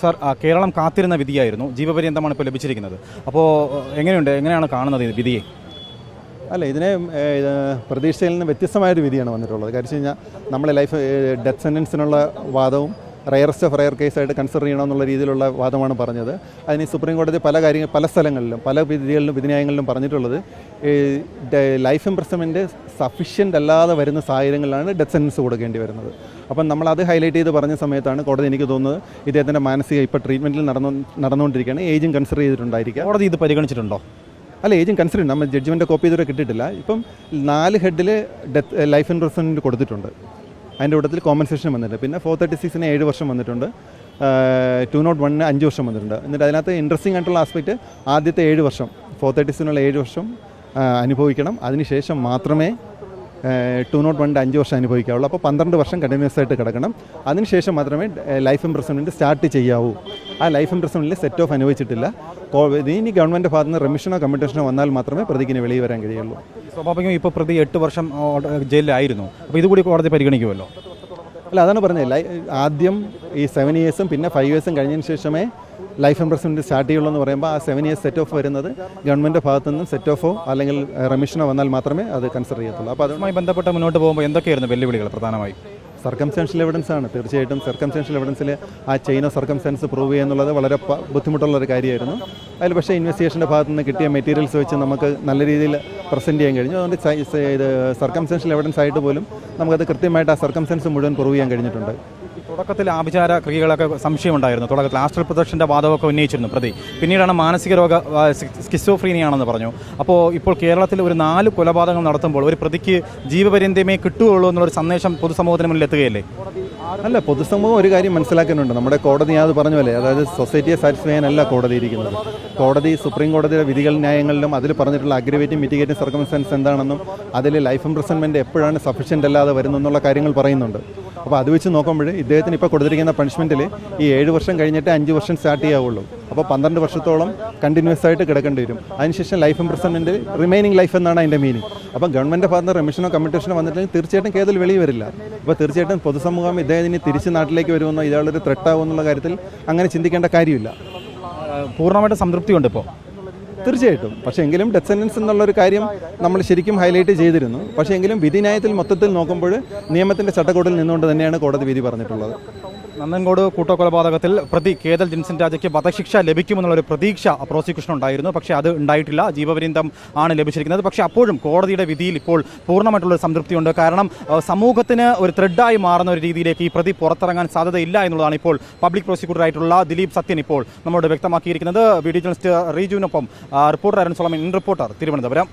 Sir, Keralam കാത്തിരുന്ന വിധിയായിരുന്നു. ജീവപര്യന്തമാണ് ഇപ്പോൾ ലഭിച്ചിരിക്കുന്നത്. അപ്പോൾ എങ്ങനെയാണ് കാണുന്നത് വിധിയെ? അല്ല, ഇതിനെ പ്രതീക്ഷയിൽ നിന്ന് വ്യത്യസ്തമായൊരു വിധിയാണ് വന്നിട്ടുള്ളത്. കാര്യം വെച്ച് കഴിഞ്ഞാൽ നമ്മളെ ലൈഫ് ഡെത്ത് സെൻറ്റൻസിനുള്ള വാദവും റയറസ്റ്റ് ഓഫ് റയർ കേസായിട്ട് കൺസിഡർ ചെയ്യണമെന്നുള്ള രീതിയിലുള്ള വാദമാണ് പറഞ്ഞത്. അതിന് സുപ്രീം കോടതി പല സ്ഥലങ്ങളിലും പല വിധികളിലും വിധിന്യായങ്ങളിലും പറഞ്ഞിട്ടുള്ളത് ലൈഫ് ഇംപ്രിസൺമെൻറ്റ് സഫിഷ്യൻ്റ് അല്ലാതെ വരുന്ന സാഹചര്യങ്ങളിലാണ് ഡെത്ത് സെൻറ്റൻസ് കൊടുക്കേണ്ടി വരുന്നത്. അപ്പം നമ്മളത് ഹൈലൈറ്റ് ചെയ്ത് പറഞ്ഞ സമയത്താണ് കോടതി എനിക്ക് തോന്നുന്നത് ഇദ്ദേഹത്തിൻ്റെ മാനസിക ഇപ്പോൾ ട്രീറ്റ്മെൻറ്റിൽ നടന്നുകൊണ്ടിരിക്കുകയാണ്. ഏജും കൺസിഡർ ചെയ്തിട്ടുണ്ടായിരിക്കുക. കോടതി ഇത് പരിഗണിച്ചിട്ടുണ്ടോ? അല്ല, ഏജും കൺസിഡർ ചെയ്യും. നമ്മൾ ജഡ്ജ്മെൻറ്റ് കോപ്പി ഇതുവരെ കിട്ടിയിട്ടില്ല. ഇപ്പം 4 ഹെഡിൽ ലൈഫ് ഇംപ്രിസൺമെൻറ്റ് കൊടുത്തിട്ടുണ്ട്. അതിൻ്റെ കൂട്ടത്തിൽ കോമ്പൻസേഷൻ വന്നിട്ടുണ്ട്. പിന്നെ 436-ന് 7 വർഷം വന്നിട്ടുണ്ട്. 201-ന് 5 വർഷം വന്നിട്ടുണ്ട്. എന്നിട്ട് അതിനകത്ത് ഇൻട്രസ്റ്റിംഗ് ആയിട്ടുള്ള ആസ്പെക്റ്റ് ആദ്യത്തെ 7 വർഷം 436-നുള്ള 7 വർഷം അനുഭവിക്കണം. അതിനുശേഷം മാത്രമേ 201-ൻ്റെ 5 വർഷം അനുഭവിക്കാവുള്ളൂ. അപ്പോൾ 12 വർഷം കണ്ടിന്യൂസ് ആയിട്ട് കിടക്കണം. അതിനുശേഷം മാത്രമേ ലൈഫ് ഇംപ്രിസൺമെൻറ്റ് സ്റ്റാർട്ട് ചെയ്യാവൂ. ആ ലൈഫ് ഇംപ്രിസൺമെൻറ്റിൽ സെറ്റ് ഓഫ് അനുഭവിച്ചിട്ടില്ല. ഇനി ഗവൺമെൻറ് ഭാഗത്ത് നിന്ന് റെമിഷനോ കമ്മ്യൂട്ടേഷനോ വന്നാൽ മാത്രമേ പ്രതിക്ക് വെളിയിൽ വരാൻ കഴിയുള്ളൂ. സ്വാഭാവികം ഇപ്പോൾ പ്രതി 8 വർഷം ജയിലിലായിരുന്നു. അപ്പോൾ ഇതുകൂടി കോടതി പരിഗണിക്കുമല്ലോ? അല്ല, അതാണ് പറഞ്ഞത്. ആദ്യം ഈ 7 ഇയേഴ്സും പിന്നെ 5 ഇയേഴ്സും കഴിഞ്ഞതിന് ശേഷമേ ലൈഫ് ഇംപ്രിസൺമെൻറ്റ് സ്റ്റാർട്ട് ചെയ്യുള്ളൂ എന്ന് പറയുമ്പോൾ ആ 7 ഇയേഴ്സ് സെറ്റ് ഓഫ് വരുന്നത് ഗവൺമെൻറ് ഭാഗത്തു നിന്നും സെറ്റ് ഓഫോ അല്ലെങ്കിൽ റെമിഷനോ വന്നാൽ മാത്രമേ അത് കൺസിഡർ ചെയ്യത്തുള്ളൂ. അപ്പോൾ അതുമായി ബന്ധപ്പെട്ട് മുന്നോട്ട് പോകുമ്പോൾ എന്തൊക്കെയായിരുന്നു വെല്ലുവിളികൾ? പ്രധാനമായും സർക്കംസ്റ്റാൻഷ്യൽ എവിഡൻസ് ആണ്. തീർച്ചയായിട്ടും സർക്കംസ്റ്റാൻഷ്യൽ എവിഡൻസിൽ ആ ചെയിൻ ഓഫ് സർക്കംസ്റ്റാൻസ് പ്രൂവ് ചെയ്യുക എന്നുള്ളത് വളരെ ബുദ്ധിമുട്ടുള്ളൊരു കാര്യമായിരുന്നു. അതിൽ പക്ഷേ ഇൻവെസ്റ്റിഗേഷൻ്റെ ഭാഗത്തു നിന്ന് കിട്ടിയ മെറ്റീരിയൽസ് വെച്ച് നമുക്ക് നല്ല രീതിയിൽ പ്രസൻറ്റ് ചെയ്യാൻ കഴിഞ്ഞു. അതുകൊണ്ട് ഇത് സർക്കംസ്റ്റാൻഷ്യൽ എവിഡൻസ് ആയിട്ട് പോലും നമുക്കത് കൃത്യമായിട്ട് ആ സർക്കംസ്റ്റാൻസ് മുഴുവൻ പ്രൂവ് ചെയ്യാൻ കഴിഞ്ഞിട്ടുണ്ട്. തുടക്കത്തിൽ ആഭിചാര ക്രിയകളൊക്കെ സംശയമുണ്ടായിരുന്നു. തുടക്കത്തിൽ ആസ്ട്രൽ പ്രൊജക്ഷൻ്റെ വാദമൊക്കെ ഉന്നയിച്ചിരുന്നു പ്രതി. പിന്നീടാണ് മാനസിക രോഗ സ്കിസോഫ്രീനിയാണെന്ന് പറഞ്ഞു. അപ്പോൾ ഇപ്പോൾ കേരളത്തിൽ ഒരു 4 കൊലപാതകങ്ങൾ നടത്തുമ്പോൾ ഒരു പ്രതിക്ക് ജീവപര്യന്തമേ കിട്ടുകയുള്ളൂ എന്നുള്ളൊരു സന്ദേശം പൊതുസമൂഹത്തിന് മുന്നിൽ എത്തുകയല്ലേ? അല്ല, പൊതുസമൂഹം ഒരു കാര്യം മനസ്സിലാക്കുന്നുണ്ട്. നമ്മുടെ കോടതി അത് പറഞ്ഞ പോലെ, അതായത് സൊസൈറ്റിയെ സാറ്റിസ്ഫൈ ചെയ്യാനല്ല കോടതി ഇരിക്കുന്നത്. കോടതി സുപ്രീം കോടതിയുടെ വിധികൾ ന്യായങ്ങളിലും അതിൽ പറഞ്ഞിട്ടുള്ള അഗ്രിവേറ്റിംഗ് മിറ്റിഗേറ്റിംഗ് സർക്കംസ്റ്റൻസ് എന്താണെന്നും അതിൽ ലൈഫ് ഇംപ്രിസൺമെൻറ്റ് എപ്പോഴാണ് സഫിഷ്യൻ്റ് അല്ലാതെ വരുന്നെന്നുള്ള കാര്യങ്ങൾ പറയുന്നുണ്ട്. അപ്പോൾ അത് വെച്ച് നോക്കുമ്പോൾ ഇദ്ദേഹത്തിന് ഇപ്പോൾ കൊടുത്തിരിക്കുന്ന പണിഷ്മെൻറ്റിൽ ഈ 7 വർഷം കഴിഞ്ഞിട്ട് 5 വർഷം സ്റ്റാർട്ട് ചെയ്യാവുള്ളൂ. അപ്പോൾ 12 വർഷത്തോളം കണ്ടിന്യൂസ് ആയിട്ട് കിടക്കേണ്ടി വരും. അതിനുശേഷം ലൈഫ് ഇംപ്രിസൺമെൻറ്റ് റിമൈനിങ് ലൈഫ് എന്നാണ് അതിൻ്റെ മീനിങ്. അപ്പം ഗവൺമെൻറ് ഭാഗത്ത് റെമിഷനോ കമ്മ്യൂട്ടേഷനോ വന്നിട്ടുണ്ടെങ്കിൽ തീർച്ചയായിട്ടും കേസിൽ വെളിയിൽ വരില്ല. അപ്പോൾ തീർച്ചയായിട്ടും പൊതുസമൂഹം ഇദ്ദേഹത്തിന് തിരിച്ച് നാട്ടിലേക്ക് വരുമെന്നോ ഇയാളൊരു ത്രെട്ടാവുമെന്നുള്ള കാര്യത്തിൽ അങ്ങനെ ചിന്തിക്കേണ്ട കാര്യമില്ല. പൂർണ്ണമായിട്ട് സംതൃപ്തിയുണ്ട് ഇപ്പോൾ? തീർച്ചയായിട്ടും. പക്ഷേ എങ്കിലും ഡെത്ത് സെൻറ്റൻസ് എന്നുള്ളൊരു കാര്യം നമ്മൾ ശരിക്കും ഹൈലൈറ്റ് ചെയ്തിരുന്നു. പക്ഷേ എങ്കിലും വിധിന്യായത്തിൽ മൊത്തത്തിൽ നോക്കുമ്പോൾ നിയമത്തിൻ്റെ ചട്ടക്കൂടിൽ നിന്നുകൊണ്ട് തന്നെയാണ് കോടതി വിധി പറഞ്ഞിട്ടുള്ളത്. നന്ദൻകോട് കൂട്ടക്കൊലപാതകത്തിൽ പ്രതി കേതൽ ജിൻസൺ രാജയ്ക്ക് വധശിക്ഷ ലഭിക്കുമെന്നുള്ളൊരു പ്രതീക്ഷ പ്രോസിക്യൂഷൻ ഉണ്ടായിരുന്നു. പക്ഷേ അത് ഉണ്ടായിട്ടില്ല. ജീവപര്യന്തം ആണ് ലഭിച്ചിരിക്കുന്നത്. പക്ഷേ അപ്പോഴും കോടതിയുടെ വിധിയിൽ ഇപ്പോൾ പൂർണ്ണമായിട്ടുള്ളൊരു സംതൃപ്തിയുണ്ട്. കാരണം സമൂഹത്തിന് ഒരു ത്രെഡായി മാറുന്ന ഒരു രീതിയിലേക്ക് ഈ പ്രതി പുറത്തിറങ്ങാൻ സാധ്യതയില്ല എന്നുള്ളതാണ് ഇപ്പോൾ പബ്ലിക് പ്രോസിക്യൂട്ടറായിട്ടുള്ള ദിലീപ് സത്യൻ ഇപ്പോൾ നമ്മോട് വ്യക്തമാക്കിയിരിക്കുന്നത്. വീഡിയോ ജേർണലിസ്റ്റ് റീജുവിനൊപ്പം reporter Arun Solomon, in reporter, Thiruvananthapuram.